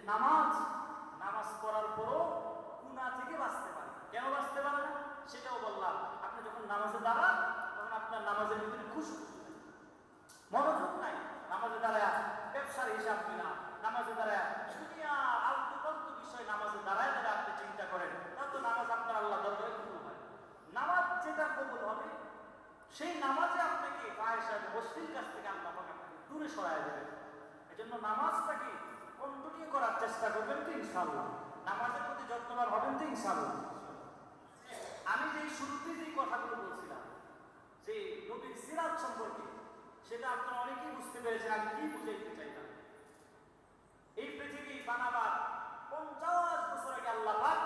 নামাজ নামাজ পড়ার পরও গুনাহ থেকে বাঁচতে পারে। কেন বাঁচতে পারে না সেটাও বললাম। আপনি যখন নামাজে দাঁড়ান তখন আপনার নামাজের ভিতরে খুশু মনোযোগ নাই। নামাজে দাঁড়ায় ব্যবসার হিসাব কিনা, নামাজে দাঁড়ায় দুনিয়া আলতু ফালতু বিষয় নামাজে দাঁড়ায় আপনি চিন্তা করেন, তাহলে তো নামাজ আপনার আল্লাহ দরবারে কবুল হয়। নামাজ যেটা কবুল হবে সেই নামাজে আপনাকে ফাহিশা অশ্লীল কাছ থেকে আল্লাহ পাক আপনাকে দূরে সরায় দেবেন। এজন্য নামাজটাকে কন্টিনিউ করার চেষ্টা করবেন তো ইনশাআল্লাহ। নামাজের প্রতি যত্নবান হবেন তো ইনশাআল্লাহ। আমি যে শুরুতে যে কথাগুলো বলছিলাম যে নবীর সিরাত সম্পর্কে, সেটা আপনারা অনেকেই বুঝতে পেরেছেন আমি কি বুঝাইতে চাইলাম। এই পৃথিবী বানাবার 50 বছর আগে আল্লাহ পাক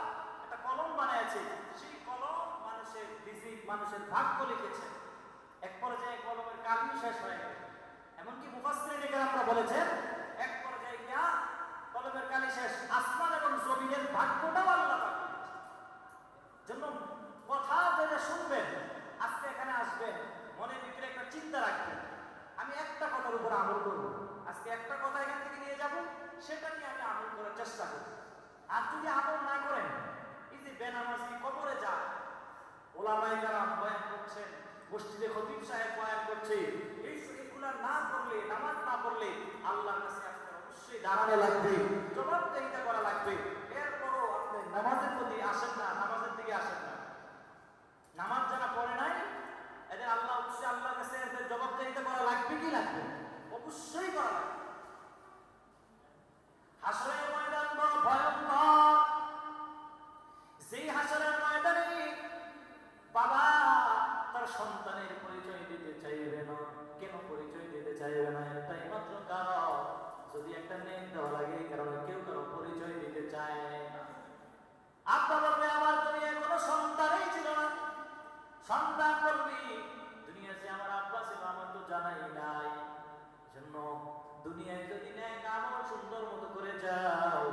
একটা কলম বানিয়েছে। সেই কলম মানুষের রিজিক, মানুষের ভাগ্য লিখেছে। এক পর্যায়ে কলমের কালি শেষ হয়ে গেল। এমনকি মুফাসসিরিনে কেরামরা বলেছেন এক পর্যায়ে গিয়া কলমের কালি শেষ, আসমান এবং জমিনের ভাগ্যটাও আল্লাহ পাক লিখেছে। জন্য কথা যেটা শুনবেন, আজকে এখানে আসবেন, মনের ভিতরে একটা চিন্তা রাখবেন আমি একটা কথার উপর আমল করব। আজকে একটা কথা এখান থেকে নিয়ে যাব, সেটা নিয়ে আমি আমল করার চেষ্টা করব। আর যদি আমল না করেন, এই যে বেনামাজি কবরে যায়, ওলামায়ে কেরাম বয়ান করছেন, মসজিদে খতিব সাহেব বয়ান করছে, এইগুলা না করলে, নামাজ না পড়লে আল্লাহর কাছে আপনার অবশ্যই দাঁড়ানো লাগবে, জবাবদিহিতা করা লাগবে। এরপরও আপনি নামাজের প্রতি আসেন না, নামাজের দিকে আসেন না। নামাজ যারা পড়ে নাই এদের আল্লাহ অবশ্যই আল্লাহর কাছে এদের জবাবদিহিতা করা লাগবে কি লাগবে? অবশ্যই করা লাগবে। হাসরের ময়দান বড় ভয়ঙ্কর। যেই হাসরের ময়দানে বাবা তার সন্তানের পরিচয় দিতে চাইবে না। কেন পরিচয় দিতে চাইবে না? একটাই মাত্র কারণ, যদি একটা নেম দেওয়া লাগে, কারণ কেউ কারো পরিচয় দিতে চায় না। আব্বা বলবে আমার দুনিয়ায় কোনো সন্তানই ছিল না। সন্তান বলবি দুনিয়াতে আমার আব্বা ছিল, আমার তো জানাই নাই। জন্য দুনিয়ায় যদি নেক আমল সুন্দর মতো করে যাও,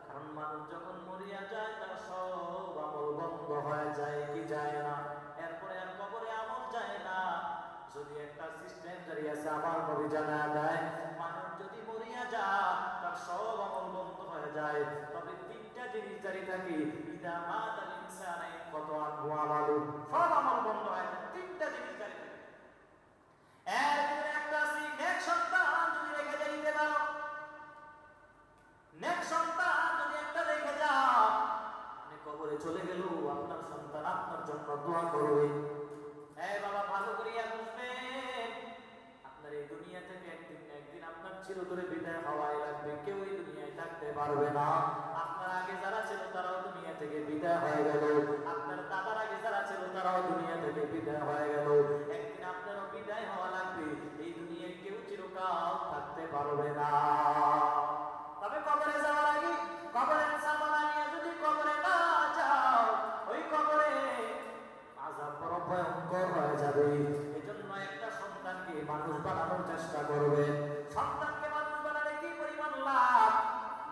কারণ মানুষ যখন মরিয়া যায় তার সব আমল বন্ধ হয়ে যায় কি যায় না? এরপরে আর কবরে আমল যায় না। যদি একটা সিস্টেম জারি আছে, আমার নবী জানা দেয় মানুষ যদি মরিয়া যায় তার সব আমল বন্ধ হয়ে যায়, তবে তিনটা জিনিস জারি থাকে। ইদা মাতাল ইনসানা ইনকাতা আনহু আমালু, সব আমল বন্ধ হয়। তিনটা জিনিস জারি থাকে। এর ভিতরে একটা আছে নেক সন্তান যদি রেখে যাইতে পারো। নেক সন্তান যদি একটা রেখে যাও, আপনি কবরে চলে গেলেও আপনার সন্তান আপনার জন্য দোয়া করবে। এই বাবা ভালো করিয়া বুঝবেন, আপনার এই দুনিয়া থেকে একদিন না একদিন আপনার চিরতরে বিদায় হওয়াই লাগবে। কেউ এই দুনিয়ায় থাকতে পারবে না। আপনার আগে যারা ছিল তারাও দুনিয়া থেকে বিদায় হয়ে গেল, আপনার দাদার আগে যারা ছিল তারাও দুনিয়া থেকে বিদায় হয়ে গেল। একদিন আপনারও বিদায় হওয়া লাগবে। এই দুনিয়ায় কেউ চিরকাল থাকতে পারবে না। তবে কবরে যাওয়ার আগে কবরের সামানা নিয়ে যদি কবরে না যাও, ওই কবরে আযাব বড় ভয়ঙ্কর হয়ে যাবে। এজন্য একটা সন্তানকে মানুষ বানানোর চেষ্টা করবেন। সন্তানকে মানুষ বানালে কি পরিমাণ লাভ!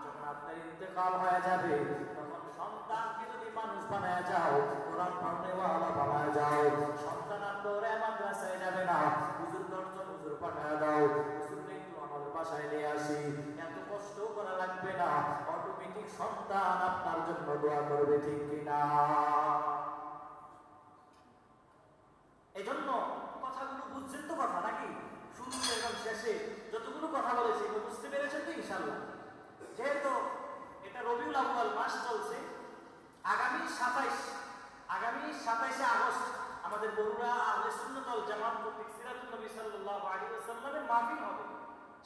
যখন আপনার ইন্তেকাল হয়ে যাবে, তখন সন্তানকে যদি মানুষ বানায় যাও, কোরআন পড়নেওয়ালা বানায় যাও, সন্তান আর দৌড়ে মাদ্রাসায় যাবে না, হুজুর দর্শন হুজুর পাঠায় দাও, হুজুর একটু আমার বাসায় নিয়ে আসি, এত কষ্ট করা লাগবে না। অটোমেটিক সন্তান আপনার জন্য দোয়া করবে, ঠিক কিনা? এজন্য কথাগুলো বুঝছেন তো? কথা নাকি শুরুতে এবং শেষে যতগুলো কথা বলেছি বুঝতে পেরেছেন তো ইনশাআল্লাহ? যেহেতু এটা রবিউল আউয়াল মাস চলছে, আগামী 27 আগস্ট আমাদের বরুড়া আহলে সুন্নাত ওয়াল জামাত কর্তৃক সিরাতুন নবী সাল্লাল্লাহু আলাইহি ওয়াসাল্লামের মাহফিল হবে।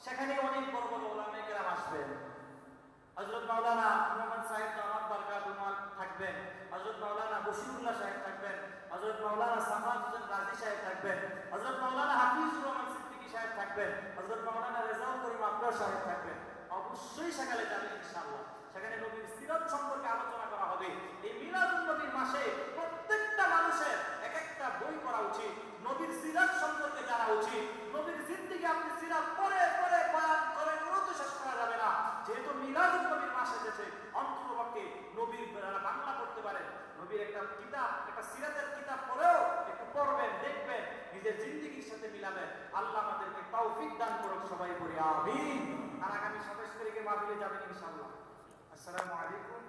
সেখানে অনেক বড় বড় উলামায়ে কেরাম আসবেন। হযরত মাওলানা মুহাম্মদ সাহেব দামাত বারকাতুহুম থাকবেন, হযরত মাওলানা বশিরুল্লাহ সাহেব থাকবেন, হযরত মাওলানা সাফাত হোসেন রাজি সাহেব থাকবেন, হযরত মাওলানা হাফিজুর রহমান সিদ্দিকী সাহেব থাকবেন, হযরত মাওলানা রেজাউল করিম আবরার সাহেব থাকবেন। অবশ্যই সেখানে যাবেন ইনশাআল্লাহ। সেখানে নবীর সিরাত সম্পর্কে আলোচনা করা হবে। এই মিলাদুন নবীর মাসে প্রত্যেকটা মানুষের এক একটা বই পড়া উচিত, নবীর সিরাত সম্পর্কে জানা উচিত। নবীর জিন্দেগি আপনি সিরাত পড়ে পড়ে বয়ান করে কোনো তো শেষ করা যাবে না। যেহেতু মিলাদুন নবীর মাস এসেছে, অন্ততপক্ষে নবীর বাংলা পড়তে পারেন, নবীর একটা কিতাব, একটা সিরাতের কিতাব পড়েও একটু পড়বেন, দেখবেন, নিজের জিন্দেগির সাথে মিলাবেন। আল্লাহ আমাদেরকে তৌফিক দান করুক, সবাই পড়ি আমিন। আর আগামী 27 তারিখে মাহফিলে যাবেন ইনশাআল্লাহ। আসসালামু আলাইকুম